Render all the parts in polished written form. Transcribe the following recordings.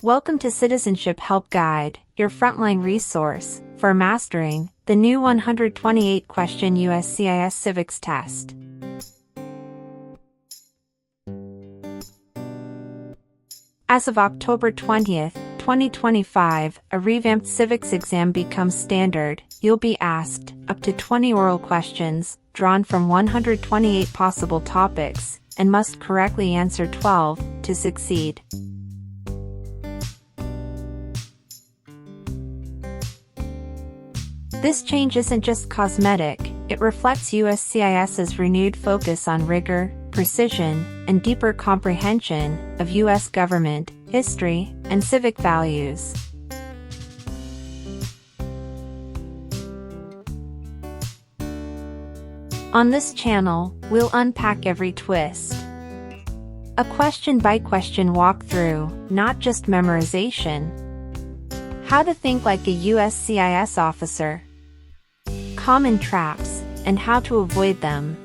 Welcome to Citizenship Help Guide, your frontline resource for mastering the new 128-question USCIS Civics test. As of October 20th, 2025, a revamped civics exam becomes standard. You'll be asked up to 20 oral questions, drawn from 128 possible topics, and must correctly answer 12 to succeed. This change isn't just cosmetic, it reflects USCIS's renewed focus on rigor, precision, and deeper comprehension of U.S. government, history, and civic values. On this channel, we'll unpack every twist. A question-by-question walkthrough, not just memorization. How to think like a USCIS officer. Common traps, and how to avoid them.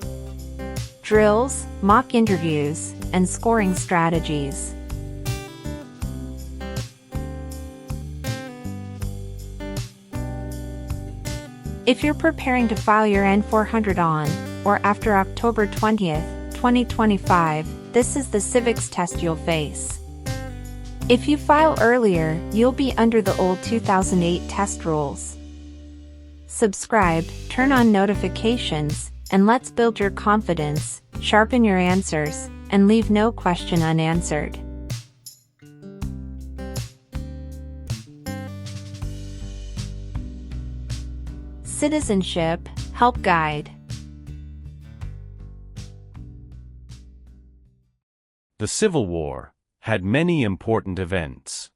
Drills, mock interviews, and scoring strategies. If you're preparing to file your N-400 on, or after October 20th, 2025, this is the civics test you'll face. If you file earlier, you'll be under the old 2008 test rules. Subscribe, turn on notifications, and let's build your confidence, sharpen your answers, and leave no question unanswered. Citizenship Help Guide. The Civil War had many important events.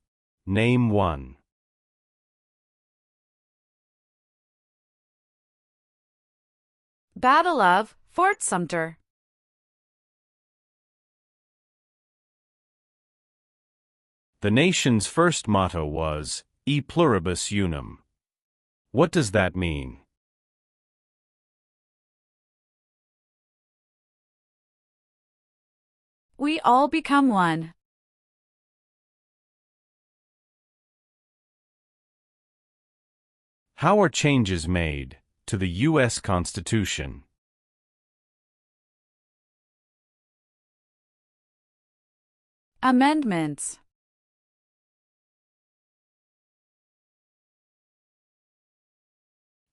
Name one. Battle of Fort Sumter. The nation's first motto was, E pluribus unum. What does that mean? We all become one. How are changes made to the U.S. Constitution? Amendments.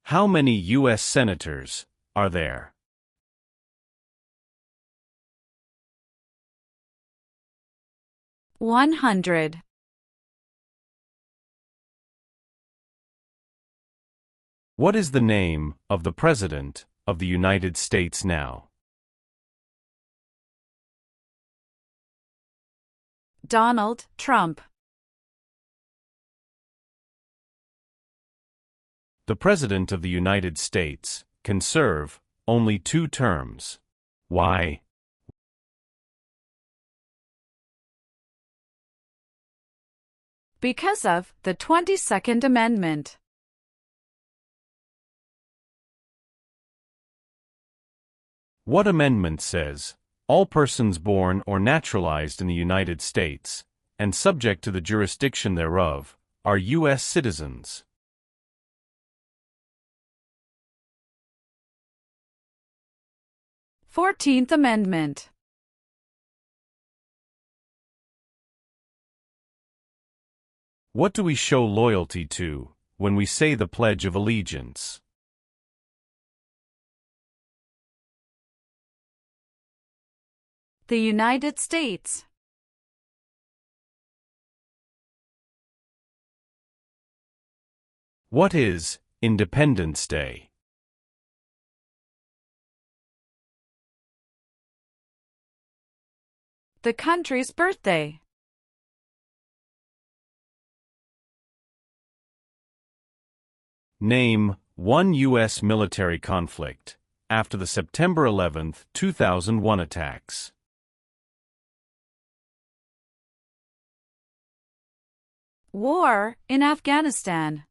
How many U.S. senators are there? $100. What is the name of the President of the United States now? Donald Trump. The President of the United States can serve only 2 terms. Why? Because of the 22nd Amendment. What amendment says, all persons born or naturalized in the United States, and subject to the jurisdiction thereof, are U.S. citizens? Fourteenth Amendment. What do we show loyalty to when we say the Pledge of Allegiance? The United States. What is Independence Day? The country's birthday. Name one U.S. military conflict after the September 11, 2001 attacks. War in Afghanistan.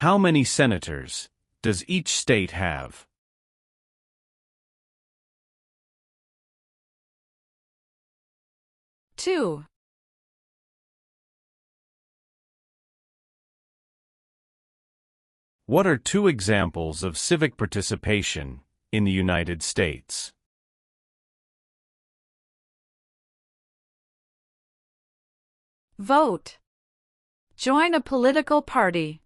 How many senators does each state have? 2. What are two examples of civic participation in the United States? Vote. Join a political party.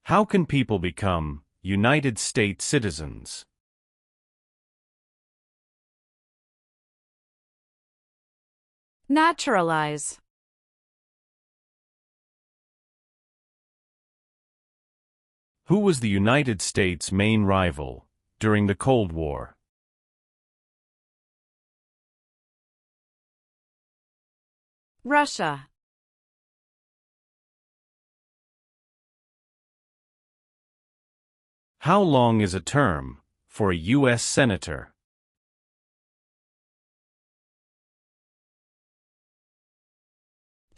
How can people become United States citizens? Naturalize. Who was the United States' main rival during the Cold War? Russia. How long is a term for a U.S. Senator?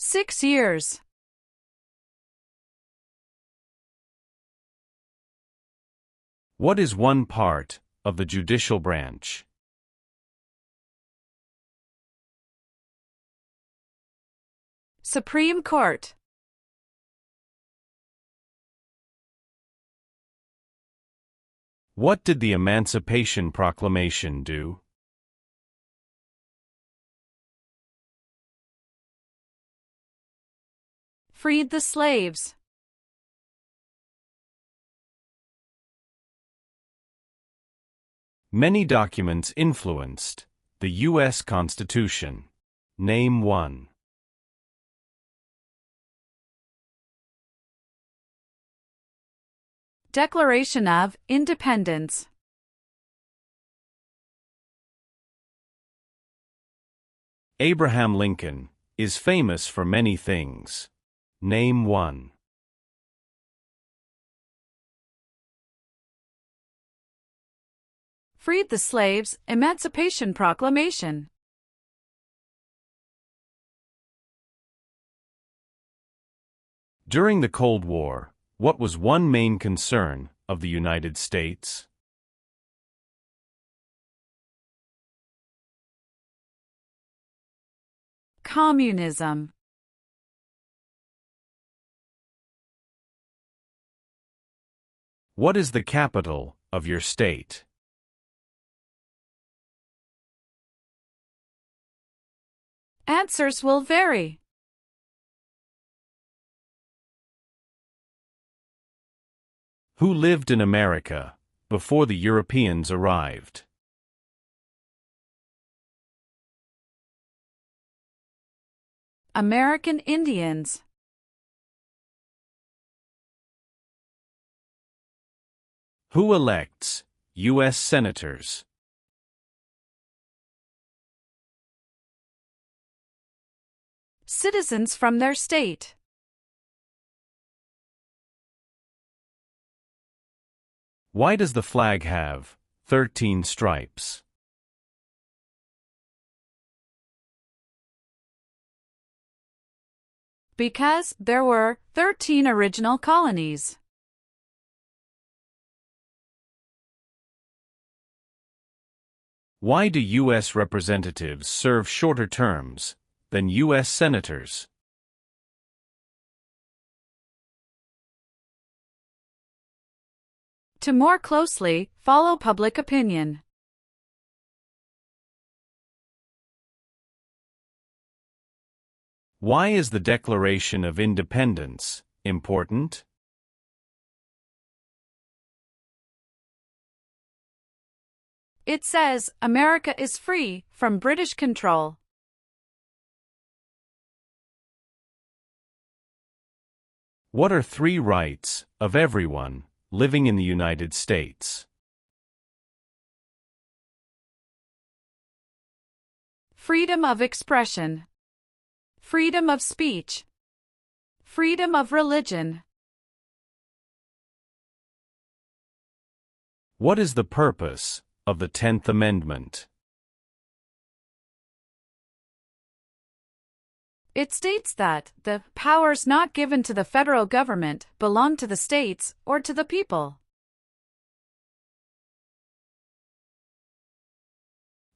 Six years. What is one part of the judicial branch? Supreme Court. What did the Emancipation Proclamation do? Freed the slaves. Many documents influenced the U.S. Constitution. Name one. Declaration of Independence. Abraham Lincoln is famous for many things. Name one. Freed the slaves. Emancipation Proclamation. During the Cold War, what was one main concern of the United States? Communism. What is the capital of your state? Answers will vary. Who lived in America before the Europeans arrived? American Indians. Who elects U.S. senators? Citizens from their state. Why does the flag have 13 stripes? Because there were 13 original colonies. Why do U.S. representatives serve shorter terms than U.S. senators? To more closely follow public opinion. Why is the Declaration of Independence important? It says America is free from British control. What are three rights of everyone living in the United States? Freedom of expression. Freedom of speech. Freedom of religion. What is the purpose of the 10th Amendment? It states that the powers not given to the federal government belong to the states or to the people.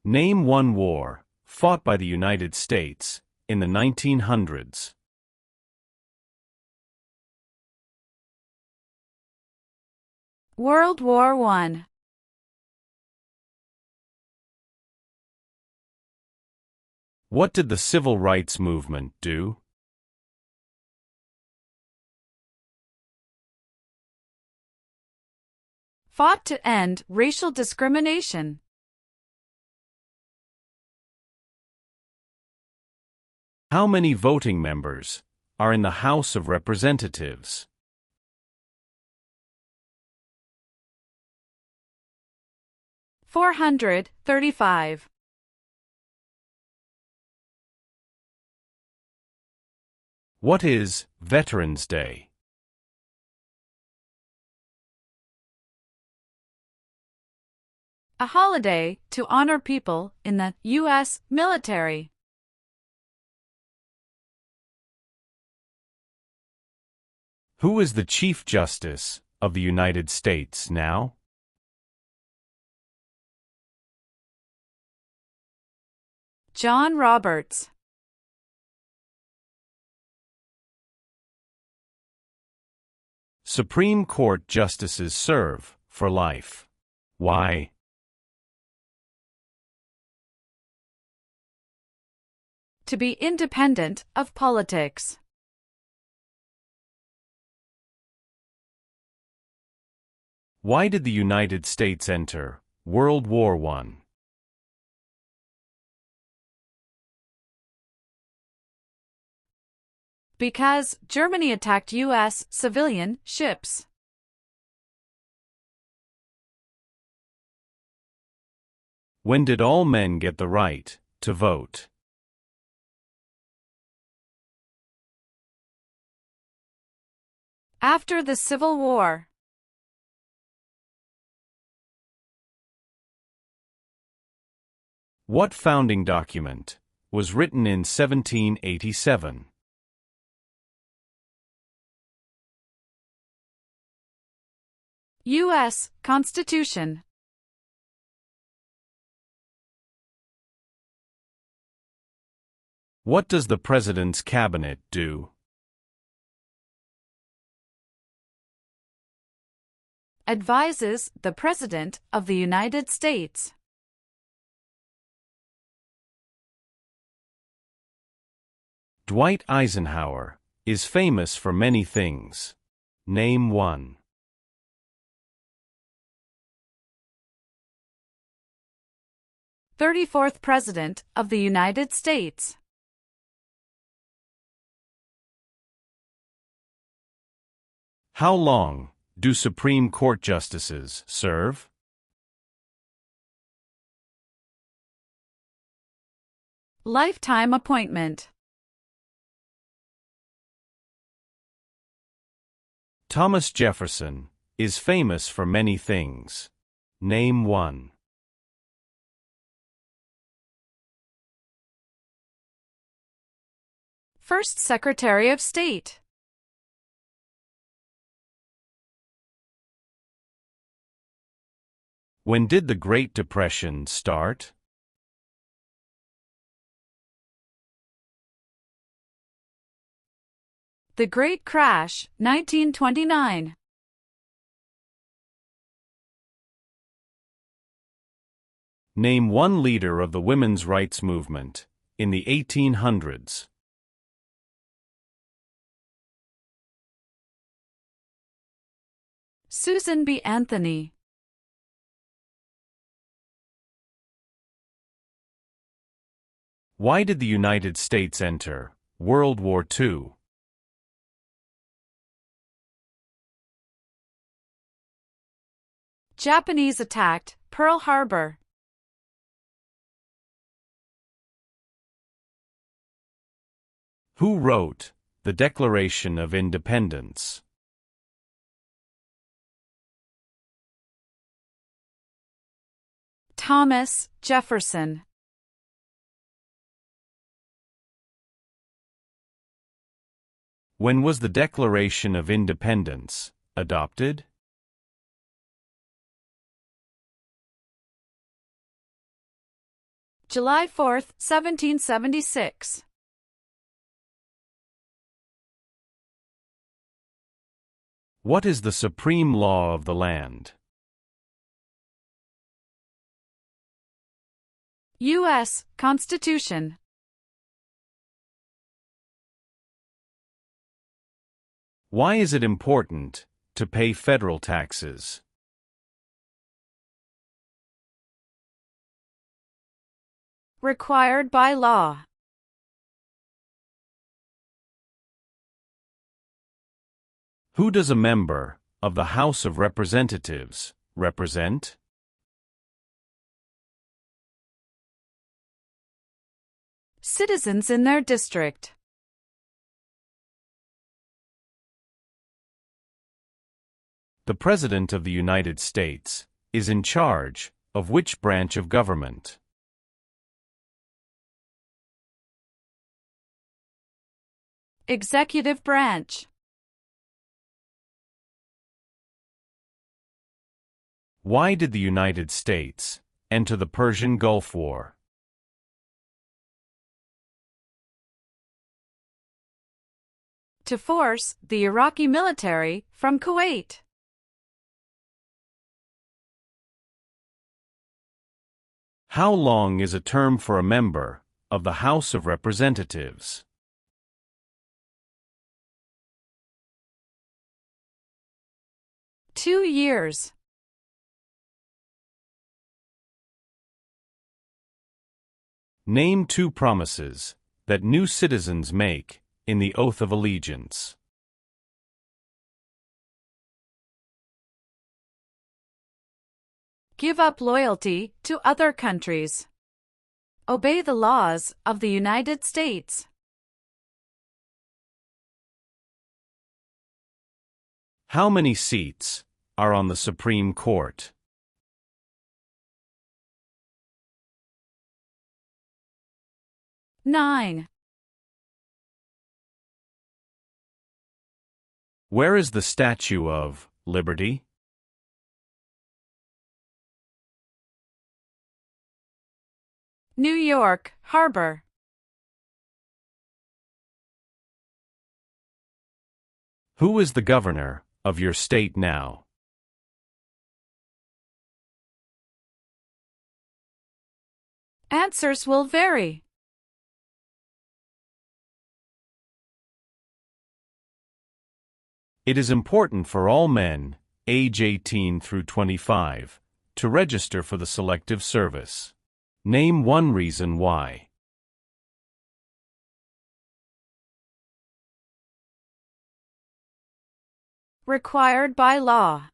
Name one war fought by the United States in the 1900s. World War I. What did the Civil Rights Movement do? Fought to end racial discrimination. How many voting members are in the House of Representatives? 435. What is Veterans Day? A holiday to honor people in the U.S. military. Who is the Chief Justice of the United States now? John Roberts. Supreme Court justices serve for life. Why? To be independent of politics. Why did the United States enter World War I? Because Germany attacked U.S. civilian ships. When did all men get the right to vote? After the Civil War. What founding document was written in 1787? U.S. Constitution. What does the President's Cabinet do? Advises the President of the United States. Dwight Eisenhower is famous for many things. Name one. 34th President of the United States. How long do Supreme Court justices serve? Lifetime appointment. Thomas Jefferson is famous for many things. Name one. First Secretary of State. When did the Great Depression start? The Great Crash, 1929. Name one leader of the women's rights movement in the 1800s. Susan B. Anthony. Why did the United States enter World War II? Japanese attacked Pearl Harbor. Who wrote the Declaration of Independence? Thomas Jefferson. When was the Declaration of Independence adopted? July 4, 1776. What is the supreme law of the land? U.S. Constitution. Why is it important to pay federal taxes? Required by law. Who does a member of the House of Representatives represent? Citizens in their district. The President of the United States is in charge of which branch of government? Executive branch. Why did the United States enter the Persian Gulf War? To force the Iraqi military from Kuwait. How long is a term for a member of the House of Representatives? Two years. Name two promises that new citizens make in the oath of allegiance. Give up loyalty to other countries. Obey the laws of the United States. How many seats are on the Supreme Court? Nine. Where is the Statue of Liberty? New York Harbor. Who is the governor of your state now? Answers will vary. It is important for all men, age 18 through 25, to register for the Selective Service. Name one reason why. Required by law.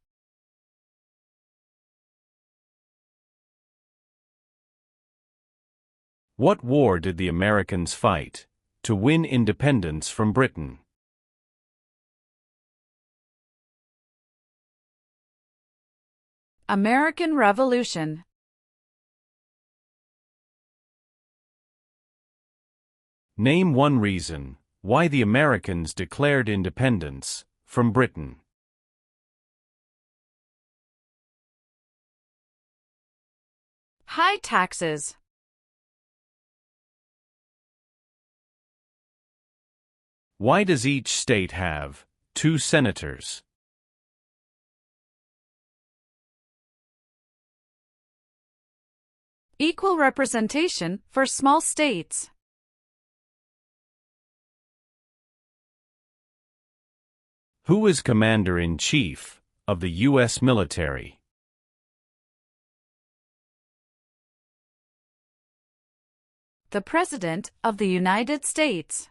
What war did the Americans fight to win independence from Britain? American Revolution. Name one reason why the Americans declared independence from Britain. High taxes. Why does each state have 2 senators? Equal representation for small states. Who is Commander-in-Chief of the U.S. military? The President of the United States.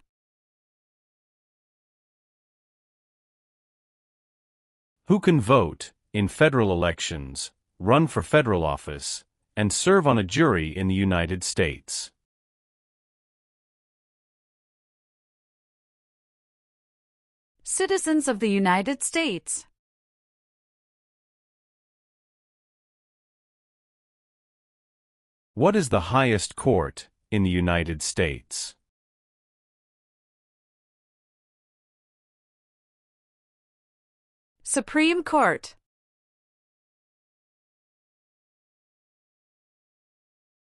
Who can vote in federal elections, run for federal office, and serve on a jury in the United States? Citizens of the United States. What is the highest court in the United States? Supreme Court.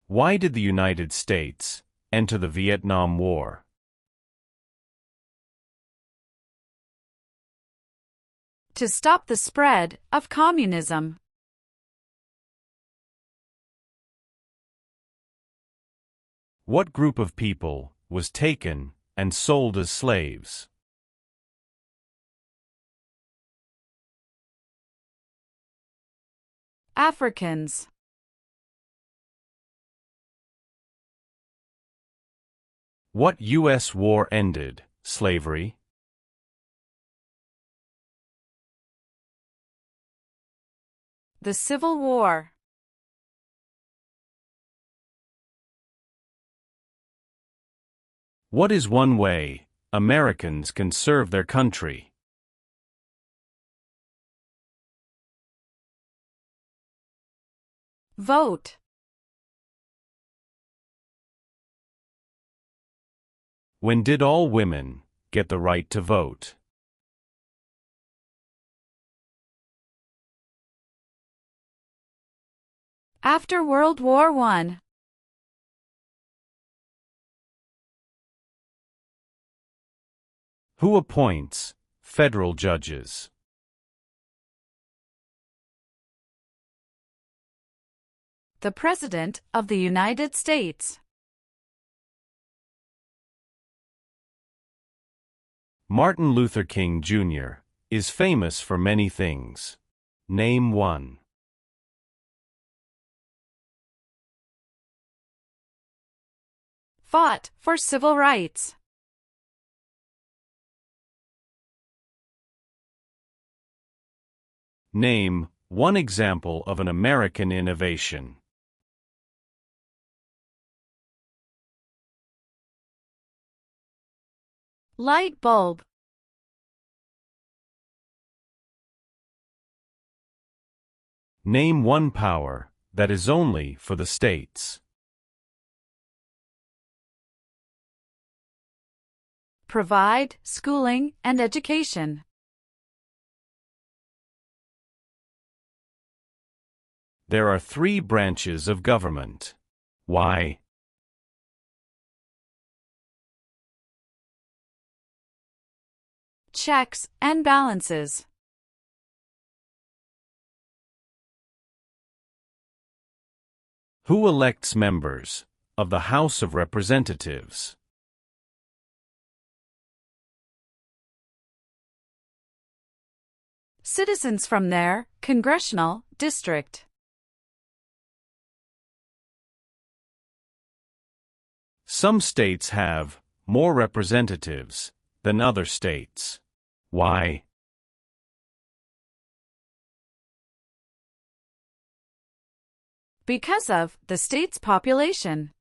Why did the United States enter the Vietnam War? To stop the spread of communism. What group of people was taken and sold as slaves? Africans. What U.S. war ended slavery? The Civil War. What is one way Americans can serve their country? Vote. When did all women get the right to vote? After World War I. Who appoints federal judges? The President of the United States. Martin Luther King Jr. is famous for many things. Name one. Fought for civil rights. Name one example of an American innovation. Light bulb. Name one power that is only for the states. Provide schooling and education. There are 3 branches of government. Why? Checks and balances. Who elects members of the House of Representatives? Citizens from their congressional district. Some states have more representatives than other states. Why? Because of the state's population.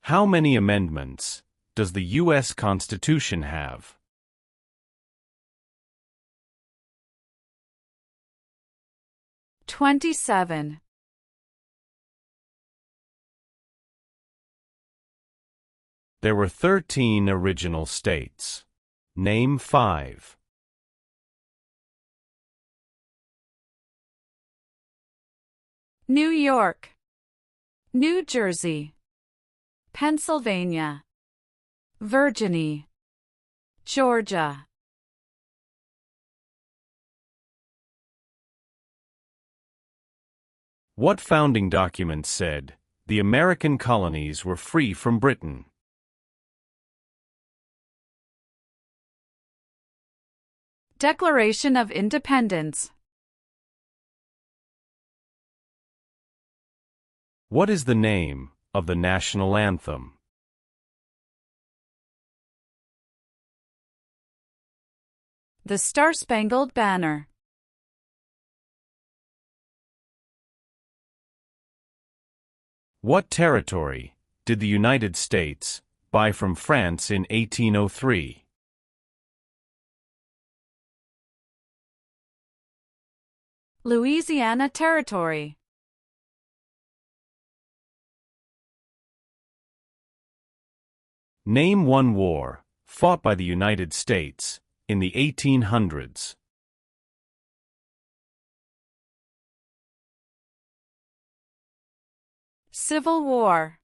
How many amendments does the U.S. Constitution have? $27. There were 13 original states. Name 5. New York, New Jersey, Pennsylvania, Virginia, Georgia. What founding document said the American colonies were free from Britain? Declaration of Independence. What is the name of the national anthem? The Star-Spangled Banner. What territory did the United States buy from France in 1803? Louisiana Territory. Name one war fought by the United States in the 1800s. Civil War.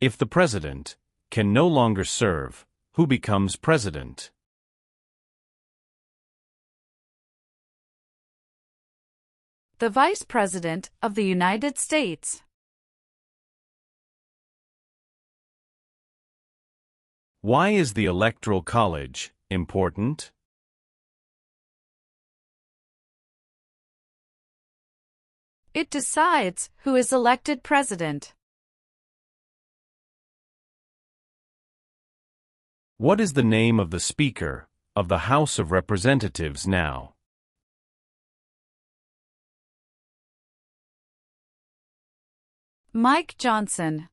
If the president can no longer serve, who becomes president? The Vice President of the United States. Why is the Electoral College important? It decides who is elected president. What is the name of the Speaker of the House of Representatives now? Mike Johnson.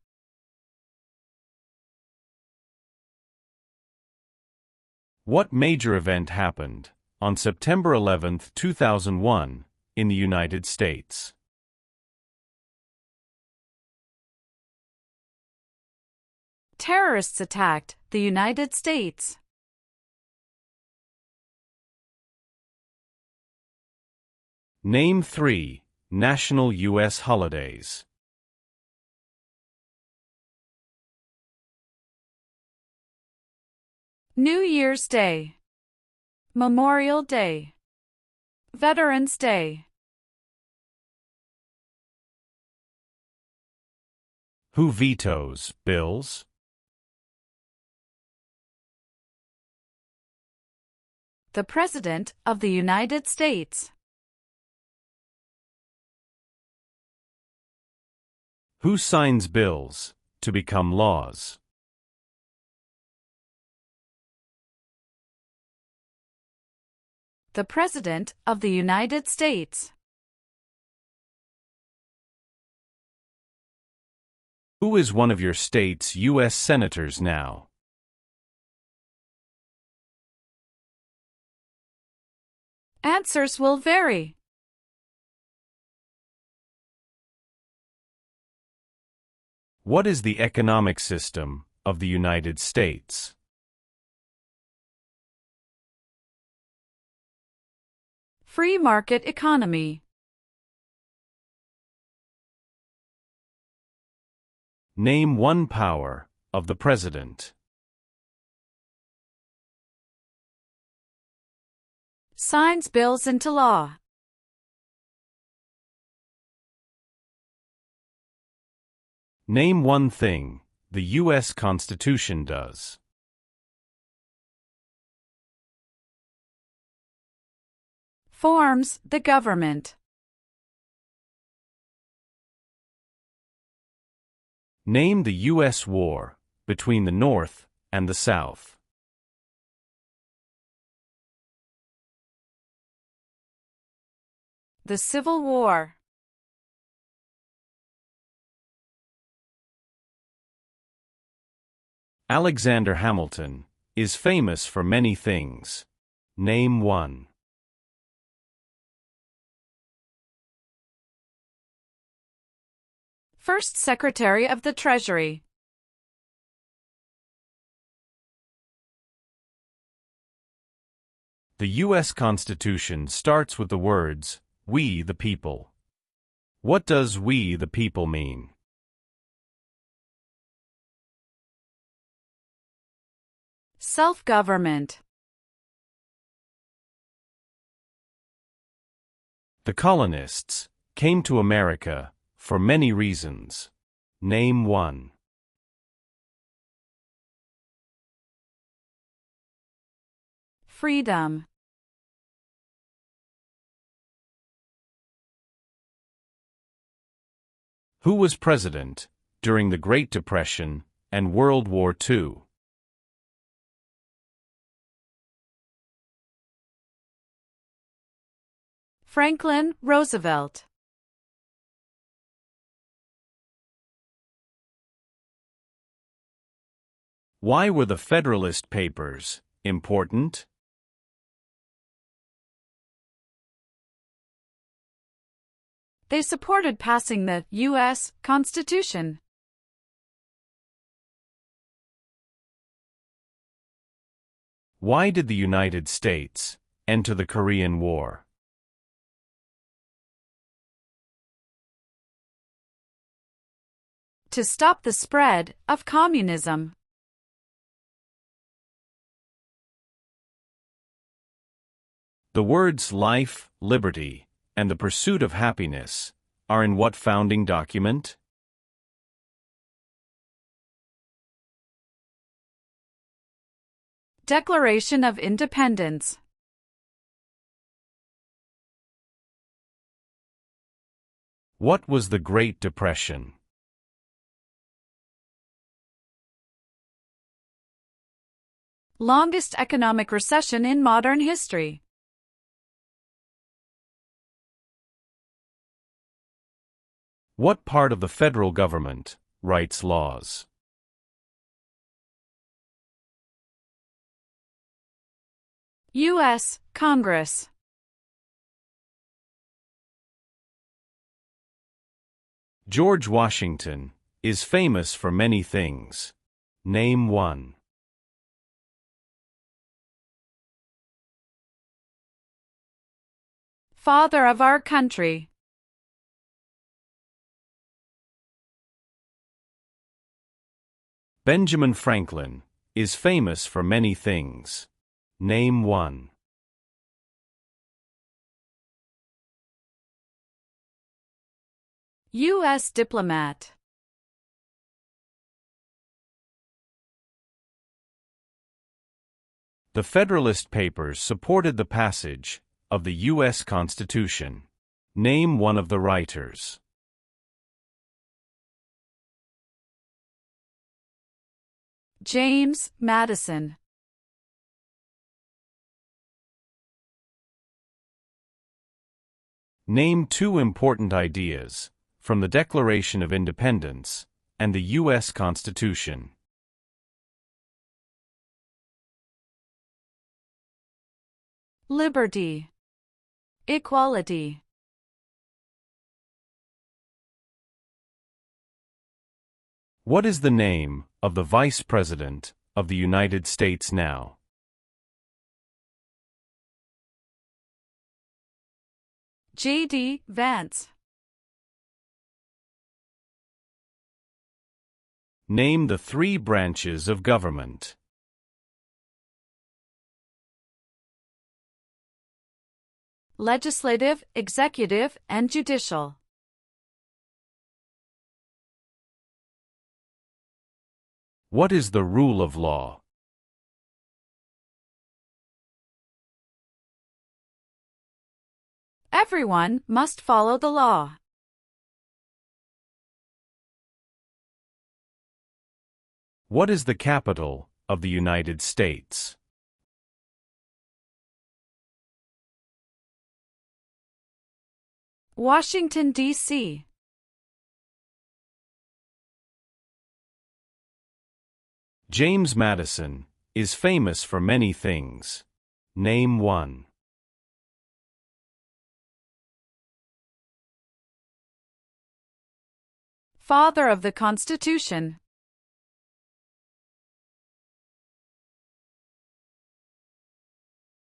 What major event happened on September 11, 2001, in the United States? Terrorists attacked the United States. Name 3 national U.S. holidays. New Year's Day, Memorial Day, Veterans Day. Who vetoes bills? The President of the United States. Who signs bills to become laws? The President of the United States. Who is one of your state's U.S. senators now? Answers will vary. What is the economic system of the United States? Free market economy. Name one power of the president. Signs bills into law. Name one thing the U.S. Constitution does. Forms the government. Name the U.S. war between the North and the South. The Civil War. Alexander Hamilton is famous for many things. Name one. First Secretary of the Treasury. The U.S. Constitution starts with the words, "We the people." What does "we the people" mean? Self-government. The colonists came to America for many reasons. Name one. Freedom. Who was president during the Great Depression and World War II? Franklin Roosevelt. Why were the Federalist Papers important? They supported passing the U.S. Constitution. Why did the United States enter the Korean War? to stop the spread of communism. The words life, liberty, and the pursuit of happiness are in what founding document? Declaration of Independence. What was the Great Depression? Longest economic recession in modern history. What part of the federal government writes laws? U.S. Congress. George Washington is famous for many things. Name one. Father of our country. Benjamin Franklin is famous for many things. Name one. U.S. diplomat. The Federalist Papers supported the passage of the U.S. Constitution. Name one of the writers. James Madison. Name two important ideas from the Declaration of Independence and the U.S. Constitution. Liberty. Equality. What is the name of the Vice President of the United States now? J.D. Vance. Name the three branches of government. Legislative, executive, and judicial. What is the rule of law? Everyone must follow the law. What is the capital of the United States? Washington, D.C. James Madison is famous for many things. Name one. Father of the Constitution.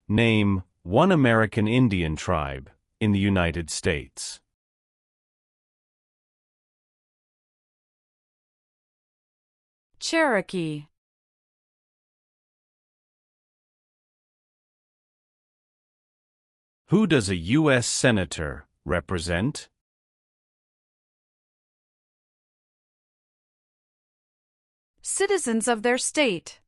Name one American Indian tribe in the United States. Cherokee. Who does a U.S. Senator represent? Citizens of their state.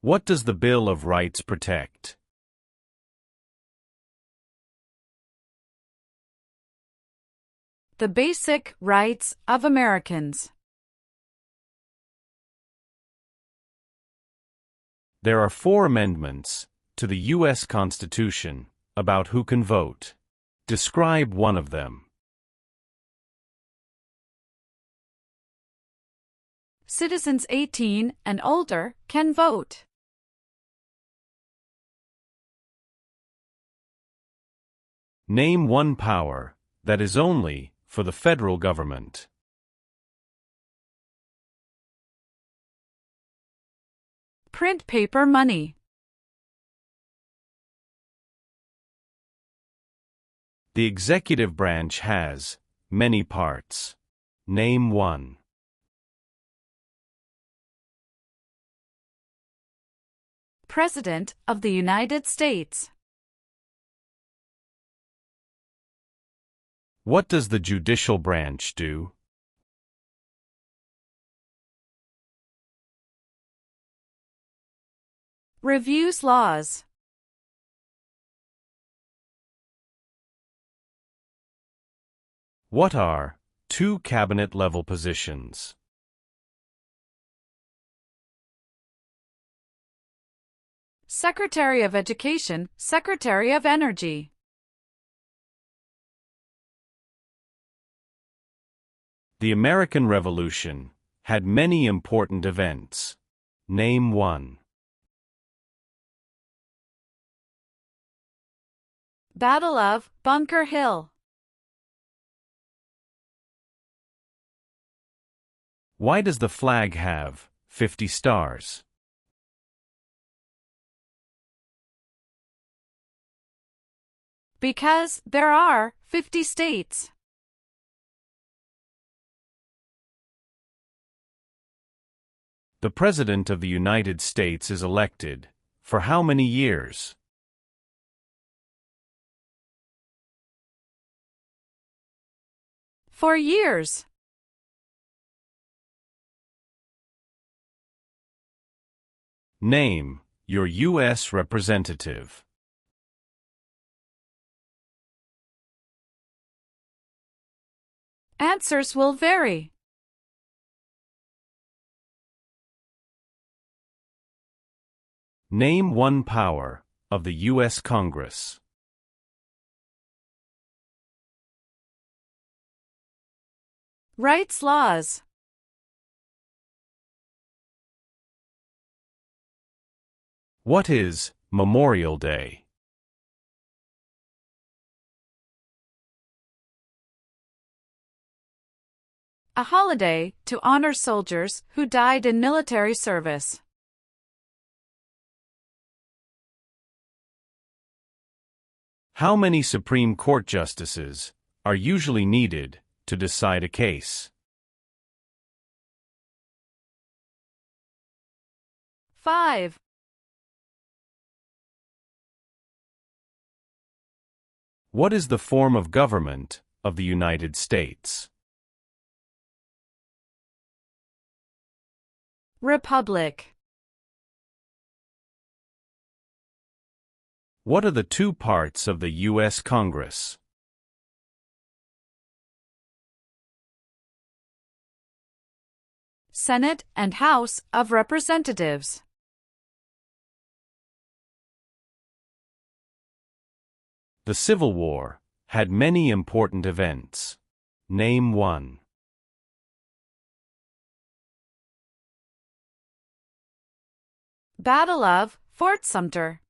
What does the Bill of Rights protect? The basic rights of Americans. There are 4 amendments to the U.S. Constitution about who can vote. Describe one of them. Citizens 18 and older can vote. Name one power that is only for the federal government. Print paper money. The executive branch has many parts. Name one. President of the United States. What does the judicial branch do? Reviews laws. What are two cabinet-level positions? Secretary of Education, Secretary of Energy. The American Revolution had many important events. Name one. Battle of Bunker Hill. Why does the flag have 50 stars? Because there are 50 states. The President of the United States is elected for how many years? For years. Name your U.S. representative. Answers will vary. Name one power of the U.S. Congress. Writes laws. What is Memorial Day? A holiday to honor soldiers who died in military service. How many Supreme Court justices are usually needed to decide a case? 5. What is the form of government of the United States? Republic. What are the two parts of the U.S. Congress? Senate and House of Representatives. The Civil War had many important events. Name one. Battle of Fort Sumter.